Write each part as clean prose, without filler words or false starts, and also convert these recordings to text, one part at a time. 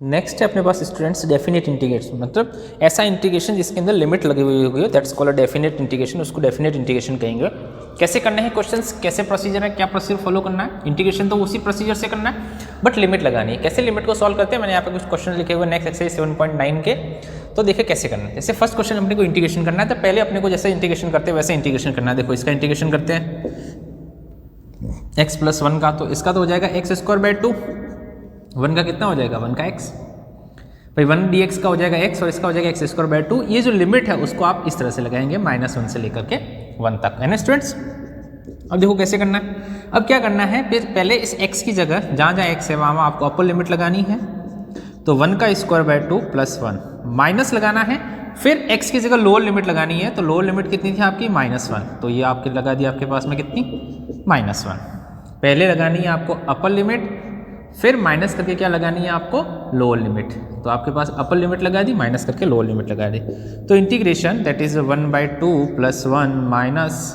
Next है अपने पास students definite integration, मतलब ऐसा इंटीग्रेशन जिसके अंदर लिमिट लगी हुई होगी, दैट्स कॉल्ड डेफिनेट इंटीग्रेशन, उसको डेफिनेट इंटीग्रेशन कहेंगे। कैसे करना है क्वेश्चंस, कैसे प्रोसीजर है, क्या प्रोसीजर फॉलो करना है, इंटीग्रेशन तो उसी प्रोसीजर से करना है बट लिमिट लगानी है। कैसे लिमिट को सॉल्व करते हैं, मैंने यहाँ पे कुछ क्वेश्चन लिखे हुए नेक्स्ट एक्सरसाइज 7.9 के, तो देखिए कैसे करना है। जैसे फर्स्ट क्वेश्चन अपने को इंटीग्रेशन करना है, तो पहले अपने को जैसे इंटीग्रेशन करते हैं वैसे इंटीग्रेशन करना है। देखो इसका इंटीग्रेशन करते हैं x + 1 का, तो इसका तो हो जाएगा x²/2, 1 का कितना हो जाएगा 1 का x, भाई 1 dx का हो जाएगा x और इसका हो जाएगा x²/2। ये जो लिमिट है उसको आप इस तरह से लगाएंगे -1 से लेकर के 1 तक, है ना स्टूडेंट्स। अब देखो कैसे करना है। अब क्या करना है, फिर पहले इस x की जगह जहाँ जहाँ x है वहाँ आपको अपर लिमिट लगानी है, तो 1 का स्क्वायर/2 + 1 माइनस लगाना है, फिर x की जगह लोअर लिमिट लगानी है, तो लोअर लिमिट कितनी थी आपकी -1, तो ये आपके लगा दी आपके पास में कितनी -1। पहले लगानी है आपको अपर लिमिट, फिर माइनस करके क्या लगानी है आपको लोअर लिमिट, तो आपके पास अपर लिमिट लगा दी, माइनस करके लोअर लिमिट लगा दी। तो integration that is 1/2 + 1 minus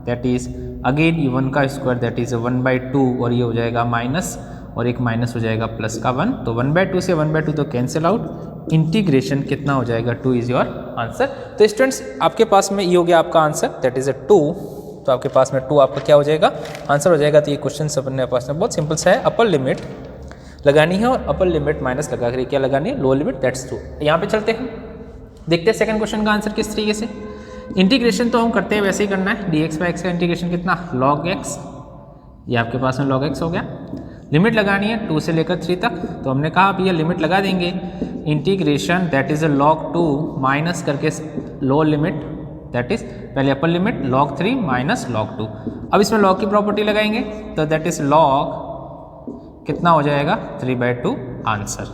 that is again 1 का स्क्वायर दैट इज 1/2 और ये हो जाएगा माइनस और एक माइनस हो जाएगा प्लस का 1, तो 1/2 से 1/2 तो कैंसिल आउट। इंटीग्रेशन कितना हो जाएगा 2 इज योर आंसर। तो स्टूडेंट्स आपके पास में ये हो गया आपका आंसर दैट इज 2, तो आपके पास में 2 आपका क्या हो जाएगा आंसर हो जाएगा। तो ये क्वेश्चन अपने पास में बहुत सिंपल सा है, अपर लिमिट लगानी है और अपर लिमिट माइनस लगा कर क्या लगानी है लोअर लिमिट, दैट्स 2। यहाँ पे चलते हैं, देखते हैं सेकंड क्वेश्चन का आंसर किस तरीके से। इंटीग्रेशन तो हम करते हैं वैसे ही करना है, dx/x का इंटीग्रेशन कितना log x, ये आपके पास में log x हो गया। लिमिट लगानी है 2 से लेकर 3 तक, तो हमने कहा अब ये लिमिट लगा देंगे। Integration that is log 2 minus करके लोअर लिमिट दैट इज पहले upper limit log 3 minus log 2। अब इसमें log की प्रॉपर्टी लगाएंगे, तो दैट इज log कितना हो जाएगा 3/2 आंसर।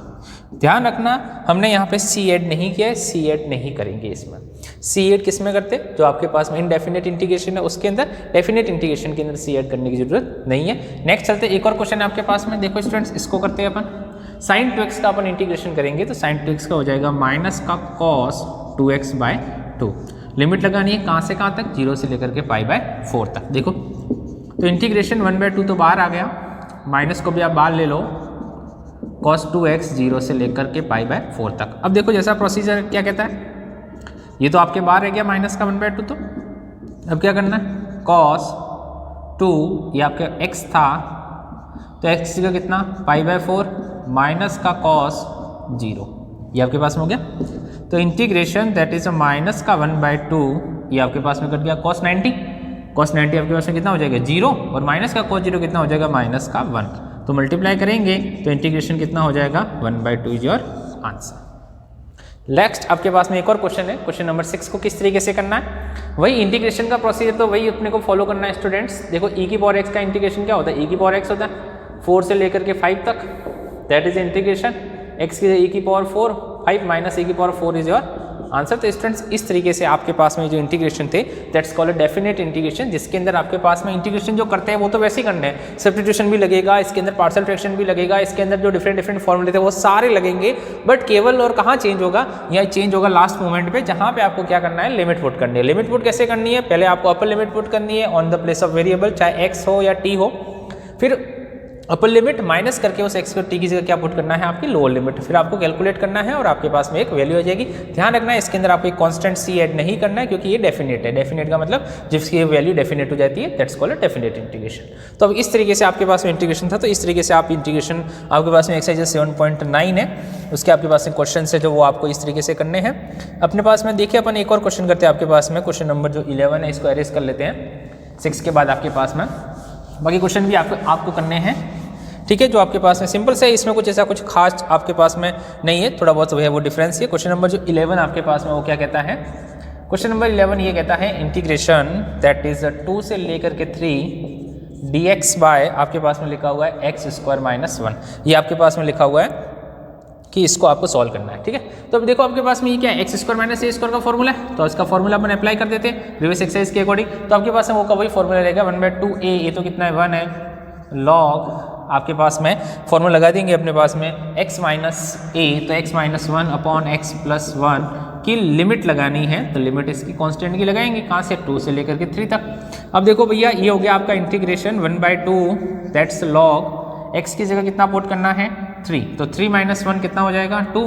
ध्यान रखना हमने यहाँ पे c ऐड नहीं किया है, c ऐड नहीं करेंगे इसमें। c ऐड किस में करते हैं, जो आपके पास में इनडेफिनेट इंटीग्रेशन है उसके अंदर, डेफिनेट इंटीग्रेशन के अंदर c ऐड करने की जरूरत नहीं है। नेक्स्ट चलते एक और क्वेश्चन है आपके पास में, देखो स्टूडेंट्स इसको करते हैं अपन। sin 2x का अपन इंटीग्रेशन करेंगे, तो sin 2x का हो जाएगा माइनस का cos 2x/2। लिमिट लगानी है कहाँ से कहाँ तक, 0 से लेकर के π/4 तक। देखो तो इंटीग्रेशन 1/2 तो बाहर आ गया, माइनस को भी आप बाहर ले लो, cos 2x 0 से लेकर के π/4 तक। अब देखो जैसा प्रोसीजर क्या कहता है, ये तो आपके बाहर रह गया माइनस का 1/2, तो अब क्या करना है cos 2 ये आपका x था, तो x का कितना π/4 माइनस का cos 0 ये आपके पास में हो गया। तो इंटीग्रेशन दैट इज माइनस का 1/2 ये आपके पास में कट गया cos 90, cos 90 आपके पास में कितना हो जाएगा 0 और माइनस का cos 0 कितना हो जाएगा माइनस का 1, तो मल्टीप्लाई करेंगे तो इंटीग्रेशन कितना हो जाएगा 1/2 इज योर आंसर। नेक्स्ट आपके पास में एक और क्वेश्चन है, क्वेश्चन नंबर 6 को किस तरीके से करना है, वही इंटीग्रेशन का प्रोसीजर तो वही अपने को फॉलो करना है स्टूडेंट्स। देखो e⁴x का इंटीग्रेशन क्या होता है, e⁴x होता है 4 से लेकर के 5 तक, दैट इज इंटीग्रेशन x की e⁴ 5 minus e⁴ is your answer. तो स्टूडेंट्स इस तरीके से आपके पास में जो इंटीग्रेशन थे दैट्स कॉल्ड डेफिनेट इंटीग्रेशन, जिसके अंदर आपके पास में इंटीग्रेशन जो करते हैं वो तो वैसे ही करने हैं, सब्स्टिट्यूशन भी लगेगा, इसके अंदर पार्शियल फ्रैक्शन भी लगेगा, इसके अंदर जो डिफरेंट फॉर्मूले थे वो सारे लगेंगे, बट केवल और कहाँ चेंज होगा, यह चेंज होगा लास्ट मोमेंट पे, जहाँ पे आपको क्या करना है लिमिट पुट करनी है। लिमिट पुट कैसे करनी है, पहले आपको अपर लिमिट पुट करनी है on the place of variable, चाहे x हो या t हो, फिर अपर लिमिट माइनस करके उस x को t की जगह क्या पुट करना है आपकी लोअर लिमिट, फिर आपको कैलकुलेट करना है और आपके पास में एक वैल्यू आ जाएगी। ध्यान रखना है इसके अंदर आपको एक कांस्टेंट c ऐड नहीं करना है, क्योंकि ये डेफिनेट है। डेफिनेट का मतलब जिसकी वैल्यू डेफिनेट हो जाती है दैट्स कॉल्ड डेफिनेट इंटीग्रेशन। तो अब इस तरीके से आपके पास में इंटीग्रेशन था, तो इस तरीके से आप इंटीग्रेशन आपके पास में एक्सरसाइज 7.9 है, उसके आपके पास में क्वेश्चन है जो वो आपको इस तरीके से करने हैं। अपने पास में देखिए अपन एक और क्वेश्चन करते हैं आपके पास में, क्वेश्चन नंबर जो 11 है इसको अरेज कर लेते हैं 6 के बाद आपके पास में, बाकी क्वेश्चन भी आपको करने हैं, ठीक है, जो आपके पास में सिंपल से, इसमें कुछ ऐसा कुछ खास आपके पास में नहीं है, थोड़ा बहुत है वो डिफरेंस है। क्वेश्चन नंबर जो 11 आपके पास में वो क्या कहता है, क्वेश्चन नंबर 11 ये कहता है इंटीग्रेशन दैट इज 2 से लेकर के 3 dx बाय आपके पास में लिखा हुआ है x² - 1, ये आपके पास में लिखा हुआ है कि इसको आपको सॉल्व करना है, ठीक है। तो अब देखो आपके पास में ये क्या है x² - a² का फॉर्मूला है, तो इसका फॉर्मूला अपन अप्लाई कर देते हैं प्रीवियस एक्सरसाइज के अकॉर्डिंग। तो आपके पास में वो का वही फॉर्मूला रहेगा 1/2a, ये तो कितना है 1 है, log आपके पास में फॉर्मूला लगा देंगे अपने पास में x - a, तो x - 1 अपॉन x + 1 की लिमिट लगानी है, तो लिमिट इसकी कांस्टेंट की लगाएंगे कहाँ से 2 से लेकर के 3 तक। अब देखो भैया ये हो गया आपका इंटीग्रेशन 1/2 दैट्स log x की जगह कितना पुट करना है 3, तो 3 माइनस 1 कितना हो जाएगा 2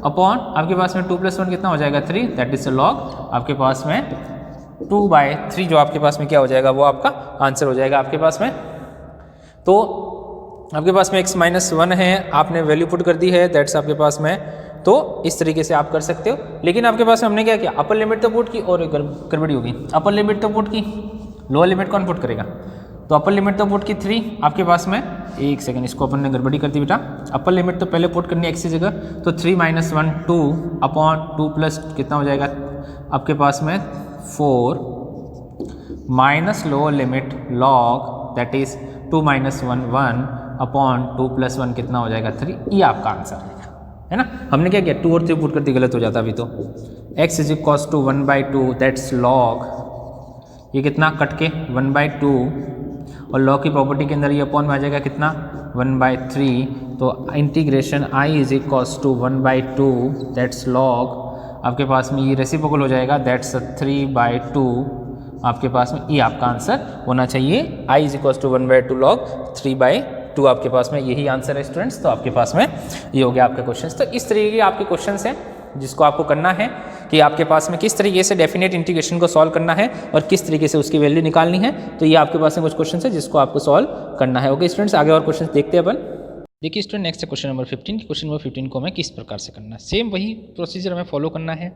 अपॉन आपके पास में 2 प्लस 1 कितना हो जाएगा 3, दैट इज लॉग आपके पास में 2/3 जो आपके पास में क्या हो जाएगा वो आपका आंसर हो जाएगा आपके पास में। तो आपके पास में x माइनस 1 है, आपने वैल्यू पुट कर दी है, दैट्स आपके पास में, तो इस तरीके से आप कर सकते हो। लेकिन आपके पास में हमने क्या किया, अपर लिमिट तो पुट की और गड़बड़ी होगी, अपर लिमिट तो पुट की, लोअर लिमिट कौन पुट करेगा, तो अपर लिमिट तो पुट की 3 आपके पास में, एक सेकंड इसको अपन ने गड़बड़ी कर दी बेटा, अपर लिमिट तो पहले पुट करनी है x की जगह, तो 3 माइनस 1 2 अपॉन 2 प्लस कितना हो जाएगा आपके पास में 4 minus lower limit log that is 2 minus 1 1 upon 2 plus 1 कितना हो जाएगा 3, ये आपका आंसर है ना। हमने क्या किया 2 और 3 पुट करती गलत हो जाता अभी तो, x is equals to 1/2 that's log, ये कितना कट के 1/2 और लॉग की प्रॉपर्टी के अंदर ये अपॉन में आ जाएगा कितना 1/3, तो integration i is equals to 1/2 that's log आपके पास में ये रेसिप्रोकल हो जाएगा, दैट्स 3/2 आपके पास में, ये आपका आंसर होना चाहिए, i is equals to 1/2 log 3/2 आपके पास में, यही आंसर है स्टूडेंट्स। तो आपके पास में ये हो गया आपके क्वेश्चंस। तो इस तरीके के आपके क्वेश्चंस हैं जिसको आपको करना है कि आपके पास में किस तरीके से डेफिनेट इंटीग्रेशन को सॉल्व करना है और किस तरीके से उसकी वैल्यू निकालनी है। तो ये आपके पास में कुछ क्वेश्चन है जिसको आपको सॉल्व करना है। ओके स्टूडेंट्स, आगे और क्वेश्चन देखते हैं अपन। देखिए स्टूडेंट, नेक्स्ट है क्वेश्चन नंबर 15 की। क्वेश्चन नंबर 15 को हमें किस प्रकार से करना है, सेम वही प्रोसीजर हमें फॉलो करना है,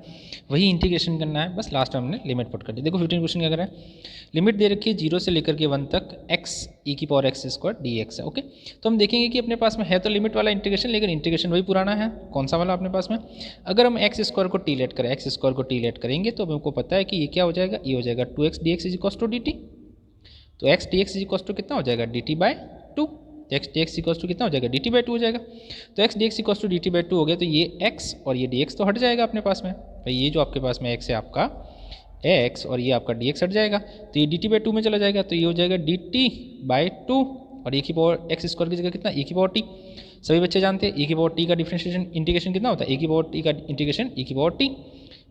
वही इंटीग्रेशन करना है, बस लास्ट में हमने लिमिट पुट कर दी। देखो 15 क्वेश्चन क्या करें, लिमिट दे रखी है 0 से लेकर के 1 तक x e की पावर x स्क्वायर dx है। ओके, तो हम देखेंगे कि अपने पास में है तो लिमिट वाला इंटीग्रेशन, लेकिन इंटीग्रेशन वही पुराना है, कौन सा वाला अपने पास में। अगर हम x स्क्वायर को टी लेट करें, x स्क्वायर को टी लेट करेंगे तो हमको पता है कि ये क्या हो जाएगा, ये हो जाएगा 2x dx is equals to dt, तो x dx is equals to कितना हो जाएगा dt/2, x dx equals to कितना हो जाएगा dt/2 हो जाएगा। तो x dx equals to dt/2 हो गया, तो ये x और ये dx तो हट जाएगा अपने पास में, भाई ये जो आपके पास में x है आपका x और ये आपका dx हट जाएगा, तो ये dt/2 में चला जाएगा, तो ये हो जाएगा dt/2 और e की पावर x स्क्वायर की जगह कितना e की पावर t। सभी बच्चे जानते हैं e की पावर t का डिफरेंशिएशन इंटीग्रेशन कितना होता है, e की पावर t का इंटीग्रेशन e की power t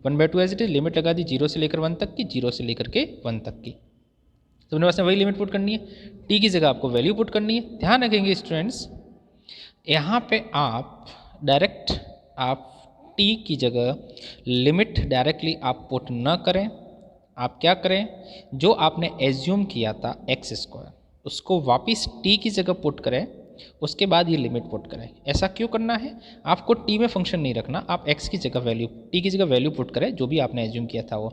1/2 as it is, limit लगा दी 0 से लेकर 1 तक की, 0 से लेकर के 1 तक की, तो अपने पास में वही लिमिट पुट करनी है, t की जगह आपको वैल्यू पुट करनी है। ध्यान रखेंगे स्टूडेंट्स, यहाँ पे आप डायरेक्ट आप t की जगह लिमिट डायरेक्टली आप पुट न करें, आप क्या करें, जो आपने एज्यूम किया था x स्क्वायर उसको वापस t की जगह पुट करें, उसके बाद ये लिमिट पुट करें। ऐसा क्यों करना है, आपको t में फंक्शन नहीं रखना, आप x की जगह वैल्यू, t की जगह वैल्यू पुट करें जो भी आपने एज्यूम किया था वो,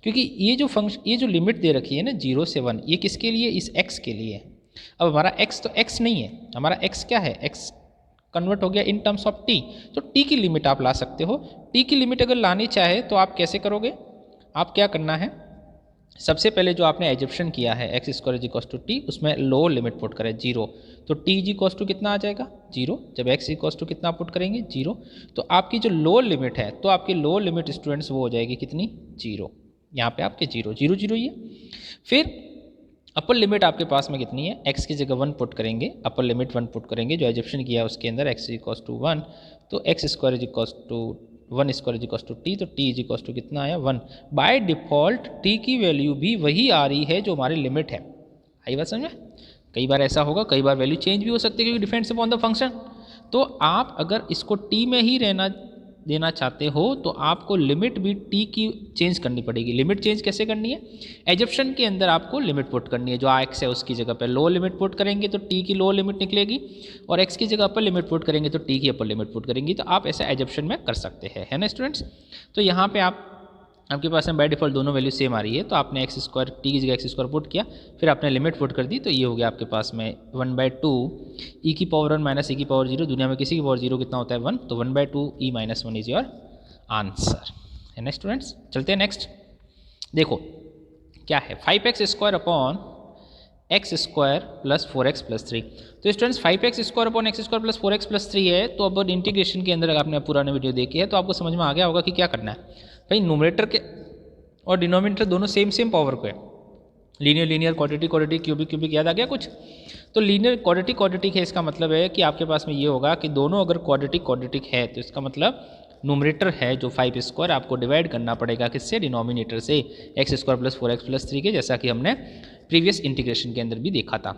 क्योंकि ये जो फंक्शन, ये जो लिमिट दे रखी है ना 0 से 1, ये किसके लिए, इस x के लिए। अब हमारा x तो x नहीं है, हमारा x क्या है, x कन्वर्ट हो गया इन टर्म्स ऑफ t, तो t की लिमिट आप ला सकते हो। t की लिमिट अगर लानी चाहे तो आप कैसे करोगे, आप क्या करना है, सबसे पहले जो आपने एजप्शन किया है x square is equals to T, उसमें लोअर लिमिट पुट करें 0, तो t इज इक्वल्स टू कितना आ जाएगा 0, जब x इक्वल्स टू कितना पुट करेंगे 0, तो आपकी जो लोअर लिमिट है, तो आपकी लोअर लिमिट स्टूडेंट्स वो हो जाएगी कितनी 0, यहाँ पे आपके 0 0 0 ये। फिर अपर लिमिट आपके पास में कितनी है, x की जगह 1 पुट करेंगे, अपर लिमिट 1 पुट करेंगे, जो एजप्शन किया है उसके अंदर x इक्वल्स टू 1, तो x square is equals to 1 square is equals to T, तो टी इज इक्वल्स टू कितना आया 1। बाय डिफ़ॉल्ट टी की वैल्यू भी वही आ रही है जो हमारी लिमिट है। आई बात समझ में, कई बार ऐसा होगा, कई बार वैल्यू चेंज भी हो सकती है क्योंकि डिपेंड्स अपॉन द फंक्शन। तो आप अगर इसको टी में ही रहना देना चाहते हो तो आपको लिमिट भी टी की चेंज करनी पड़ेगी। लिमिट चेंज कैसे करनी है, एजप्शन के अंदर आपको लिमिट पुट करनी है, जो एक्स है उसकी जगह पर लो लिमिट पुट करेंगे तो टी की लो लिमिट निकलेगी, और एक्स की जगह अपर लिमिट पुट करेंगे तो टी की अपर लिमिट पुट करेंगी। तो आप ऐसा एजप्शन में कर सकते हैं, है ना स्टूडेंट्स। तो यहाँ पे आपके पास में बाय डिफ़ॉल्ट दोनों वैल्यू सेम आ रही है, तो आपने एक्स स्क्वायर टी की जगह एक्स स्क्वायर पुट किया, फिर आपने लिमिट पुट कर दी, तो ये हो गया आपके पास में 1/2 ई की पावर 1 माइनस ई की पावर 0, दुनिया में किसी की पावर 0 कितना होता है 1, तो 1/2 E minus 1 is your answer, है ना स्टूडेंट्स। चलते हैं नेक्स्ट, देखो क्या है 5x square upon x square plus 4x plus 3। तो students 5x square upon x square plus 4x plus 3 है, तो अब इंटीग्रेशन के अंदर आपने पुराने वीडियो देखी है तो आपको समझ में आ गया होगा कि क्या करना है। भाई न्यूमरेटर के और डिनोमिनेटर दोनों सेम पावर को है, linear linear, quadratic quadratic, cubic cubic, याद आ गया कुछ। तो लीनियर क्वाड्रेटिक क्वाड्रेटिक है, इसका मतलब है कि आपके पास में ये होगा कि दोनों अगर क्वाड्रेटिक क्वाड्रेटिक है तो इसका मतलब न्यूमरेटर है जो 5 स्क्वायर आपको डिवाइड करना पड़ेगा किससे, डिनोमिनेटर से, x square plus 4x plus 3 के, जैसा कि हमने प्रीवियस इंटीग्रेशन के अंदर भी देखा था।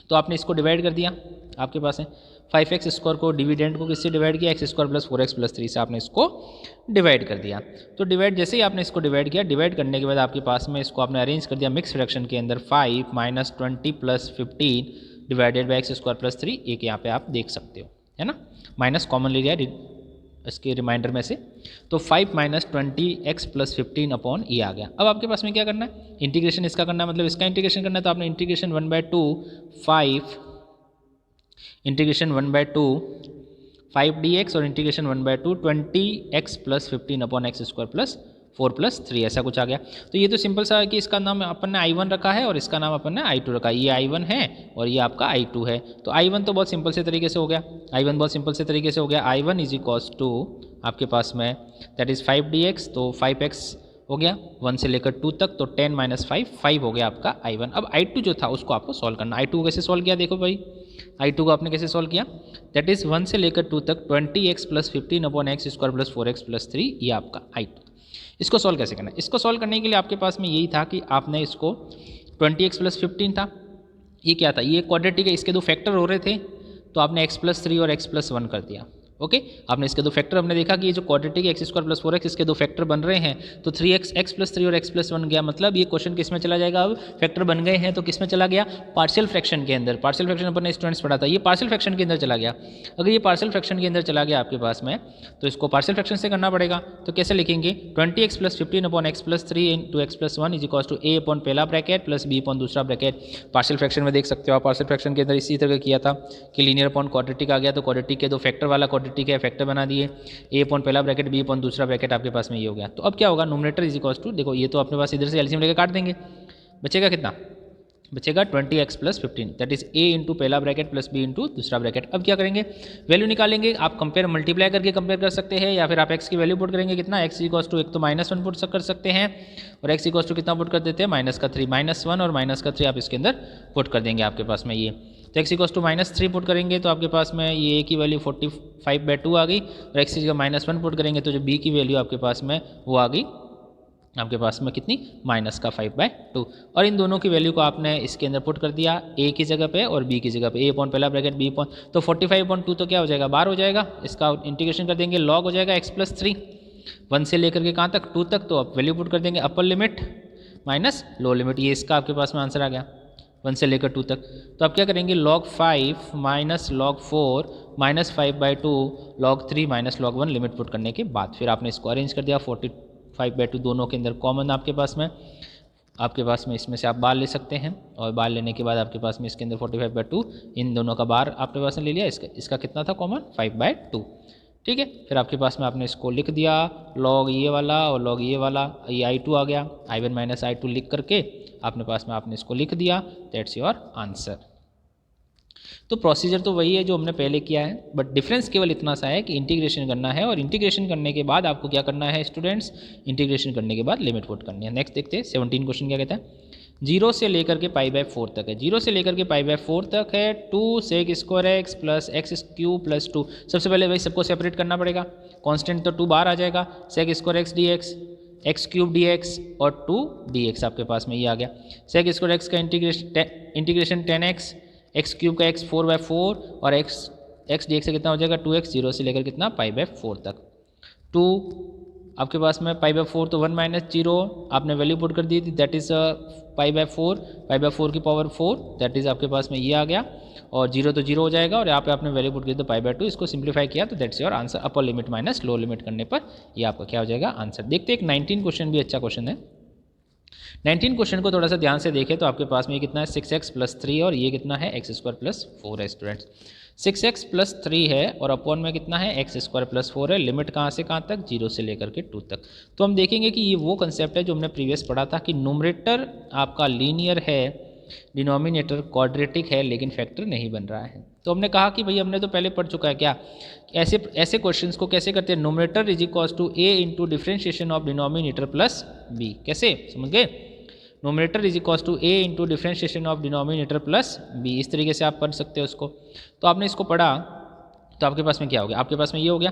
तो आपने इसको डिवाइड कर दिया, आपके पास है 5x² को डिविडेंड को किससे डिवाइड किया, x² प्लस 4x प्लस 3 से आपने इसको डिवाइड कर दिया। तो डिवाइड जैसे ही आपने इसको डिवाइड किया, डिवाइड करने के बाद आपके पास में इसको आपने अरेंज कर दिया मिक्स फ्रैक्शन के अंदर 5 minus 20 plus 15 divided by x² plus 3, एक यहाँ पे आप देख सकते हो, है ना, माइनस कॉमन ले लिया इसके रिमाइंडर में से, तो 5 माइनस 20x प्लस 15 अपॉन ये आ गया। अब आपके पास में क्या करना है, इंटीग्रेशन इसका करना है, मतलब इसका इंटीग्रेशन करना है, तो आपने इंटीग्रेशन 1/2 5 इंटीग्रेशन 1/2 5 dx और integration 1/2 20x plus 15 upon x² plus 4 plus 3 ऐसा कुछ आ गया। तो ये तो सिंपल सा है कि इसका नाम अपन ने I1 रखा है और इसका नाम अपन ने I2 रखा है, ये I1 है और ये आपका I2 है। तो I1 तो बहुत सिंपल से तरीके से हो गया, I1 बहुत सिंपल से तरीके से हो गया, I1 इज इक्वल्स टू आपके पास में दैट इज़ 5 dx, तो 5x हो गया 1 से लेकर 2 तक, तो 10 माइनस 5 हो गया आपका I1। अब I2 जो था उसको आपको सॉल्व करना, I2 को कैसे सॉल्व किया, देखो भाई I2 को आपने कैसे सॉल्व किया, दैट इज़ 1 से लेकर 2 तक 20x plus 15 upon x² plus 4x plus 3, ये आपका I2। इसको सॉल्व कैसे करना है, इसको सॉल्व करने के लिए आपके पास में यही था कि आपने इसको 20x प्लस 15 था, ये क्या था, ये क्वाड्रेटिक है, इसके दो फैक्टर हो रहे थे, तो आपने x प्लस 3 और x प्लस 1 कर दिया। ओके, आपने इसके दो फैक्टर, हमने देखा कि ये जो क्वाड्रेटिक है x² प्लस 4x, इसके दो फैक्टर बन रहे हैं, तो 3x x प्लस 3 और x प्लस 1 गया, मतलब ये क्वेश्चन किस में चला जाएगा, अब फैक्टर बन गए हैं तो किस में चला गया, पार्शियल फ्रैक्शन के अंदर। पार्शियल फ्रैक्शन अपन ने स्टूडेंट्स पढ़ा था, ये पार्शियल फ्रैक्शन के अंदर चला गया। अगर ये पार्शियल फ्रैक्शन के अंदर चला गया आपके पास में, तो इसको पार्शियल फ्रैक्शन से करना पड़ेगा। तो कैसे लिखेंगे, 20x plus 15 upon x plus 3 into x plus 1 is equal to a upon पहला ब्रैकेट प्लस b अपॉन दूसरा ब्रैकेट। पार्शियल फ्रैक्शन में देख सकते हो आप, पार्शियल फ्रैक्शन के अंदर इसी तरह किया था कि लीनियर अपॉन क्वाड्रेटिक आ गया, तो क्वाड्रेटिक के दो फैक्टर वाला क्वाड्रेटिक है, फैक्टर बना दिए, a अपॉन पहला ब्रैकेट b अपॉन दूसरा ब्रैकेट आपके पास में ये हो गया। तो अब क्या होगा, नोमिनेटर इज इक्वल टू, देखो ये तो अपने पास इधर से एलसीएम लेकर काट देंगे, बचेगा कितना, बचेगा 20x plus 15, that is a into पहला ब्रैकेट प्लस b इंटू दूसरा ब्रैकेट। अब क्या करेंगे, वैल्यू निकालेंगे, आप कंपेयर मल्टीप्लाई करके कंपेयर कर सकते हैं, या फिर आप x की वैल्यू पुट करेंगे, कितना x इक्वल्स टू, एक तो -1 पुट कर सकते हैं और x इक्वल्स टू कितना पुट कर देते हैं, -3, -1 और -3 आप इसके अंदर पुट कर देंगे आपके पास में ये, तो x इक्वल्स टू -3 पुट करेंगे तो आपके पास में ये a की वैल्यू 45/2 आ गई, और x का -1 पुट करेंगे तो जो b की वैल्यू आपके पास में वो आ गई आपके पास में कितनी, -5/2। और इन दोनों की वैल्यू को आपने इसके अंदर पुट कर दिया, a की जगह पे और b की जगह पे, a अपॉन पहला ब्रैकेट b अपॉन, तो 45/2 तो क्या हो जाएगा, बार हो जाएगा, इसका इंटीग्रेशन कर देंगे, लॉग हो जाएगा x प्लस 3 1 से लेकर के कहाँ तक, 2 तक, तो आप वैल्यू पुट कर देंगे upper limit minus low limit, ये इसका आपके पास में आंसर आ गया 1 से लेकर 2 तक। तो आप क्या करेंगे, log 5 minus log 4 minus 5/2 log 3 minus log 1 limit put करने के बाद फिर आपने इसको अरेंज कर दिया, 45/2 दोनों के अंदर कॉमन आपके पास में इसमें से आप बार ले सकते हैं, और बार लेने के बाद आपके पास में इसके अंदर 45/2 इन दोनों का बार आपके पास में ले लिया, इसका कितना था कॉमन, 5/2, ठीक है। फिर आपके पास में आपने इसको लिख दिया, log ये वाला और log ये वाला, ये I2 आ गया, I1 माइनस I2 लिख करके आपने पास में आपने इसको लिख दिया, दैट्स योर आंसर। तो प्रोसीजर तो वही है जो हमने पहले किया है, बट डिफरेंस केवल इतना सा है कि इंटीग्रेशन करना है, और इंटीग्रेशन करने के बाद आपको क्या करना है स्टूडेंट्स, इंटीग्रेशन करने के बाद लिमिट पुट करनी है। नेक्स्ट देखते हैं 17 क्वेश्चन क्या कहता है, 0 से लेकर के π/4 तक है, 0 से लेकर के π/4 तक है, 2 sec² x plus x³ plus 2। सबसे पहले भाई सबको सेपरेट करना पड़ेगा, कांस्टेंट तो 2 बाहर आ जाएगा, sec² x dx x³ dx और 2 dx आपके पास में ये आ गया। sec² x का इंटीग्रेशन 10x, x³ का x 4/4 और x dx से कितना हो जाएगा 2x, 0 से लेकर कितना π/4 तक, 2 आपके पास में π/4 तो 1 माइनस 0 आपने वैल्यू पुट कर दी थी, दैट इज़ π/4 की पावर 4, दैट इज़ आपके पास में ये आ गया, और 0 तो 0 हो जाएगा, और यहाँ पे आपने वैल्यू पुट की तो π/2, इसको सिंप्लीफाई किया तो that's your answer. Upper limit minus low limit करने पर ये आपका क्या हो जाएगा आंसर। देखते एक 19 क्वेश्चन भी अच्छा क्वेश्चन है। 19 क्वेश्चन को थोड़ा सा ध्यान से देखें तो आपके पास में ये कितना है 6x प्लस 3 और ये कितना है x² प्लस 4 है स्टूडेंट्स। 6x प्लस 3 है और अपॉन में कितना है x² प्लस 4 है, लिमिट कहाँ से कहाँ तक 0 से लेकर के 2 तक। तो हम देखेंगे कि ये वो कंसेप्ट है जो हमने प्रीवियस पढ़ा था कि न्यूमरेटर आपका लीनियर है, डिनोमिनेटर क्वाड्रेटिक है, लेकिन फैक्टर नहीं बन रहा है। तो हमने कहा कि भाई हमने तो पहले पढ़ चुका है क्या, ऐसे क्वेश्चंस को कैसे करते हैं, numerator is equals to a into differentiation of denominator plus b। कैसे समझ गए, numerator is equals to a into differentiation of denominator plus b, इस तरीके से आप पढ़ सकते हो उसको। तो आपने इसको पढ़ा तो आपके पास में क्या हो गया, आपके पास में ये हो गया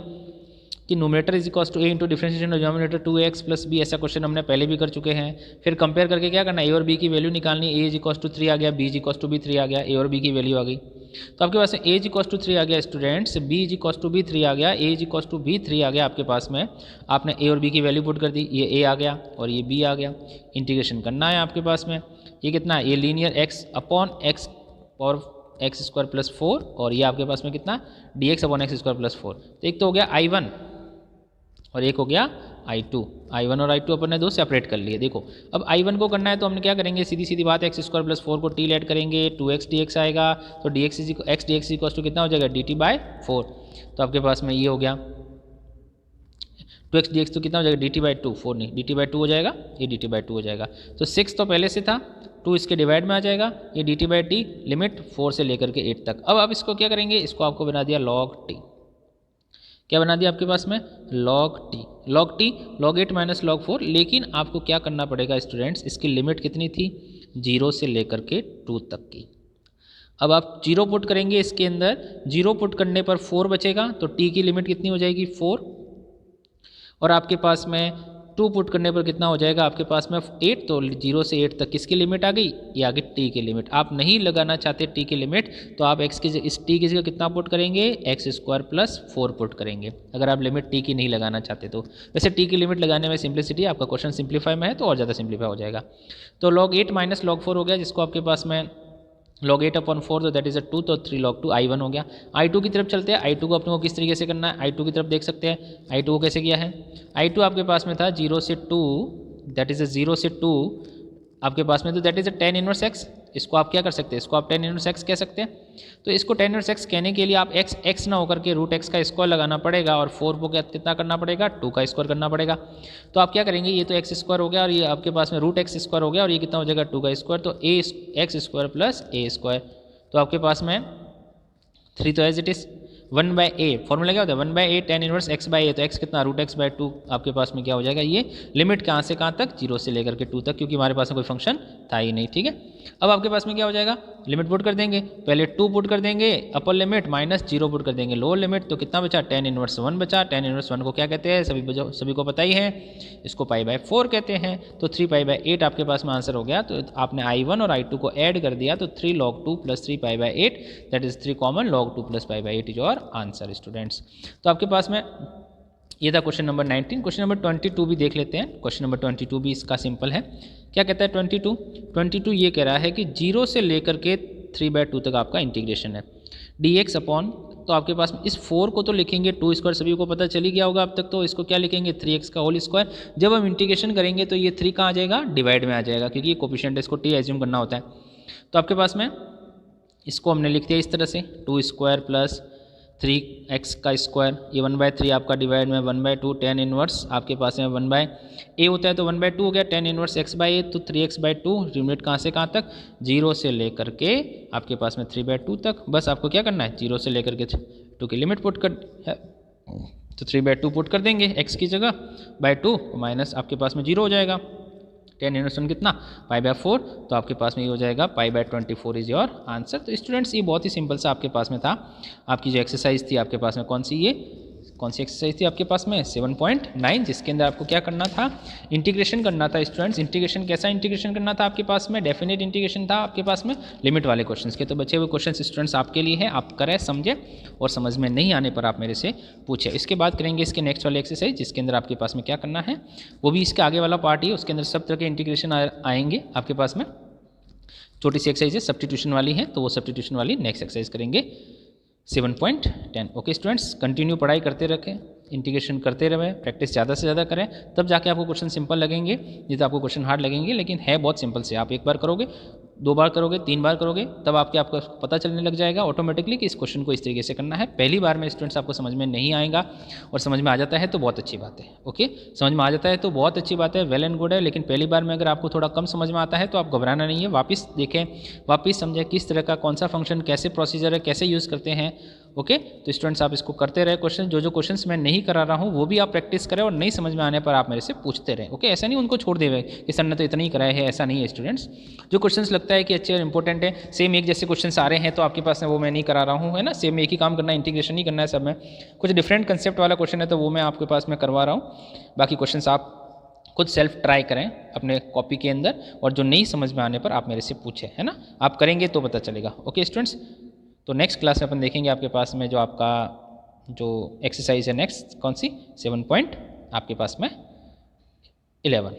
कि numerator is equal to A into differentiation of denominator 2x plus B, ऐसा क्वेश्चन हमने पहले भी कर चुके हैं। फिर कंपेयर करके क्या करना है, ए और बी की वैल्यू निकालनी, ए इज इक्वल टू 3 आ गया, बी इज इक्वल टू भी 3 आ गया, ए और बी की वैल्यू आ गई। तो आपके पास में ए इज इक्वल टू 3 आ गया students, B is equal to भी 3 आ गया, ए इज इक्वल टू भी 3 आ गया आपके पास में। आपने ए और बी की वैल्यू पुट कर दी, ये ए आ गया और ये बी आ गया। इंटीग्रेशन करना है आपके पास में, ये कितना है, ये लीनियर एक्स अपॉन एक्स और एक्स स्क्वायर प्लस 4, और ये आपके पास में कितना D x upon x square plus 4। तो एक तो हो गया I1 और एक हो गया I2। I1 और I2 अपन ने दो सेपरेट कर लिए। देखो अब I1 को करना है तो हमने क्या करेंगे, सीधी सीधी बात, एक्स स्क्वायर प्लस 4 को टी ऐड करेंगे, 2x dx आएगा, तो dx x d x equal to कितना हो जाएगा, dt/4। तो आपके पास में ये हो गया 2x dx तो कितना हो जाएगा, dt/2, 4 नहीं dt/2 हो जाएगा, ये dt/2 हो जाएगा। तो 6 तो पहले से था, 2 इसके डिवाइड में आ जाएगा, ये dt/t लिमिट 4 से लेकर के 8 तक। अब आप इसको क्या करेंगे, इसको आपको बना दिया log t। क्या बना दिया आपके पास में, log t log 8 minus log 4। लेकिन आपको क्या करना पड़ेगा स्टूडेंट्स, इसकी लिमिट कितनी थी, 0 से लेकर के 2 तक की। अब आप 0 पुट करेंगे इसके अंदर, 0 पुट करने पर 4 बचेगा, तो t की लिमिट कितनी हो जाएगी, 4। और आपके पास में 2 पुट करने पर कितना हो जाएगा आपके पास में 8। तो 0 से 8 तक किसकी लिमिट आ गई, ये आ गई t की लिमिट। आप नहीं लगाना चाहते t की लिमिट, तो आप x की इस t की जगह कितना पुट करेंगे, एक्स स्क्वायर प्लस 4 पुट करेंगे, अगर आप लिमिट t की नहीं लगाना चाहते तो। वैसे t की लिमिट लगाने में सिंप्लिसिटी, आपका क्वेश्चन सिंप्लीफाई में है तो और ज़्यादा सिंप्लीफाई हो जाएगा। तो log 8 माइनस log 4 हो गया, जिसको आपके पास में log 8 अपॉन 4, तो दैट इज 2, तो 3 log 2 I1 हो गया। I2 की तरफ चलते हैं, I2 को अपने को किस तरीके से करना है, I2 की तरफ देख सकते हैं। I2 को कैसे किया है, I2 आपके पास में था 0 से 2, दैट इज 0 से 2 आपके पास में, तो that is tan inverse x। इसको आप क्या कर सकते हैं, इसको आप tan इनवर्स x कह सकते हैं। तो इसको tan इनवर्स x कहने के लिए आप x ना होकर के रूट x का स्क्वायर लगाना पड़ेगा, और 4 को कितना करना पड़ेगा, 2 का स्क्वायर करना पड़ेगा। तो आप क्या करेंगे, ये तो x स्क्वायर हो गया और ये आपके पास में रूट x स्क्वायर हो गया, और ये कितना हो जाएगा 2 का स्क्वायर, तो x square plus a square. तो आपके पास में 3 तो as it is 1/a, formula क्या होता है 1/a tan इनवर्स x/a, तो x कितना रूट x/2 आपके पास में क्या हो जाएगा, ये लिमिट कहाँ से कहाँ तक, 0 से लेकर के 2 तक, क्योंकि हमारे पास में कोई फंक्शन था ही नहीं। ठीक है, अब आपके पास में क्या हो जाएगा, लिमिट पुट कर देंगे, पहले 2 पुट कर देंगे अपर लिमिट, माइनस 0 पुट कर देंगे लोअर लिमिट, तो कितना बचा, tan इनवर्स 1 बचा। tan इनवर्स 1 को क्या कहते हैं, सभी को पता ही है, इसको π/4 कहते हैं। तो 3 π/8 आपके पास में आंसर हो गया। तो आपने I1 और I2 को ऐड कर दिया, तो 3 log 2 plus 3 π/8, that is 3 common log 2 plus π/8 is your answer students. तो आपके पास में ये था क्वेश्चन नंबर 19। क्वेश्चन नंबर 22 भी देख लेते हैं। क्वेश्चन नंबर 22 भी इसका सिंपल है। क्या कहता है 22 ये कह रहा है कि 0 से लेकर के 3/2 तक आपका इंटीग्रेशन है, dx अपॉन, तो आपके पास इस 4 को तो लिखेंगे 2 स्क्वायर, सभी को पता चल ही गया होगा अब तक, तो इसको क्या लिखेंगे 3x का होल स्क्वायर। जब हम इंटीग्रेशन करेंगे तो ये 3 कहाँ आ जाएगा, डिवाइड में आ जाएगा, क्योंकि ये कोफिशिएंट है, इसको t एज्यूम करना होता है। तो आपके पास में इसको हमने लिख दिया इस तरह से, 2 स्क्वायर प्लस 3x का स्क्वायर, ये 1/3 आपका डिवाइड में 1/2 tan इनवर्स आपके पास में 1/a होता है, तो 1/2 हो गया tan इनवर्स x/a, तो 3x/2 लिमिट कहाँ से कहाँ तक, 0 से लेकर के आपके पास में 3/2 तक। बस आपको क्या करना है, 0 से लेकर के 2 की लिमिट पुट कर, तो 3/2 पुट कर देंगे x की जगह, /2 माइनस आपके पास में 0 हो जाएगा, tan इनवर्स कितना π/4, तो आपके पास में ये हो जाएगा π/24 इज योर आंसर। तो स्टूडेंट्स ये बहुत ही सिंपल सा आपके पास में था। आपकी जो एक्सरसाइज थी आपके पास में कौन सी एक्सरसाइज थी आपके पास में 7.9, जिसके अंदर आपको क्या करना था, इंटीग्रेशन करना था स्टूडेंट्स। इंटीग्रेशन कैसा इंटीग्रेशन करना था आपके पास में, डेफिनेट इंटीग्रेशन था आपके पास में लिमिट वाले क्वेश्चंस के। तो बचे हुए क्वेश्चंस स्टूडेंट्स आपके लिए हैं, आप करें समझे, और समझ में नहीं आने पर आप मेरे से पूछे। इसके बाद करेंगे इसके नेक्स्ट वाले एक्सरसाइज, जिसके अंदर आपके पास में क्या करना है, वो भी इसके आगे वाला पार्ट ही है, उसके अंदर सब तरह के इंटीग्रेशन आएंगे आपके पास में। छोटी सी एक्सरसाइज है, सब्स्टिट्यूशन वाली है, तो वो सब्स्टिट्यूशन वाली नेक्स्ट एक्सरसाइज करेंगे 7.10। ओके स्टूडेंट्स, कंटिन्यू पढ़ाई करते रखें, इंटीग्रेशन करते रहें, प्रैक्टिस ज़्यादा से ज़्यादा करें, तब जाके आपको क्वेश्चन सिंपल लगेंगे, नहीं तो आपको क्वेश्चन हार्ड लगेंगे। लेकिन है बहुत सिंपल से, आप एक बार करोगे, 2 बार करोगे, 3 बार करोगे, तब आपको पता चलने लग जाएगा ऑटोमेटिकली कि इस क्वेश्चन को इस तरीके से करना है। पहली बार में स्टूडेंट्स आपको समझ में नहीं आएगा, और समझ में आ जाता है तो बहुत अच्छी बात है। ओके, समझ में आ जाता है तो बहुत अच्छी बात है, वेल एंड गुड है। लेकिन पहली बार में अगर आपको थोड़ा कम समझ में आता है तो आप घबराना नहीं है, वापस देखें, वापस समझें किस तरह का कौन सा फंक्शन, कैसे प्रोसीजर है, कैसे यूज़ करते हैं, ओके, तो स्टूडेंट्स आप इसको करते रहे क्वेश्चन, जो क्वेश्चंस मैं नहीं करा रहा हूँ वो भी आप प्रैक्टिस करें और नहीं समझ में आने पर आप मेरे से पूछते रहें। ओके, ऐसा नहीं उनको छोड़ देवे कि सर ने तो इतना ही कराया है, ऐसा नहीं है स्टूडेंट्स। जो क्वेश्चंस लगता है कि अच्छे और इंपॉर्टेंट है, सेम एक जैसे क्वेश्चंस आ रहे हैं तो आपके पास में वो मैं नहीं करा रहा हूँ, है ना, सेम एक ही काम करना है, इंटीग्रेशन नहीं करना है सब में। कुछ डिफरेंट कंसेप्ट वाला क्वेश्चन है तो वो मैं आपके पास में करवा रहा हूँ। बाकी क्वेश्चन आप खुद सेल्फ ट्राई करें अपने कॉपी के अंदर, और जो नहीं समझ में आने पर आप मेरे से पूछें, है ना, आप करेंगे तो पता चलेगा। ओके स्टूडेंट्स, तो नेक्स्ट क्लास में अपन देखेंगे आपके पास में जो आपका जो एक्सरसाइज है नेक्स्ट कौन सी 7 पॉइंट आपके पास में 11।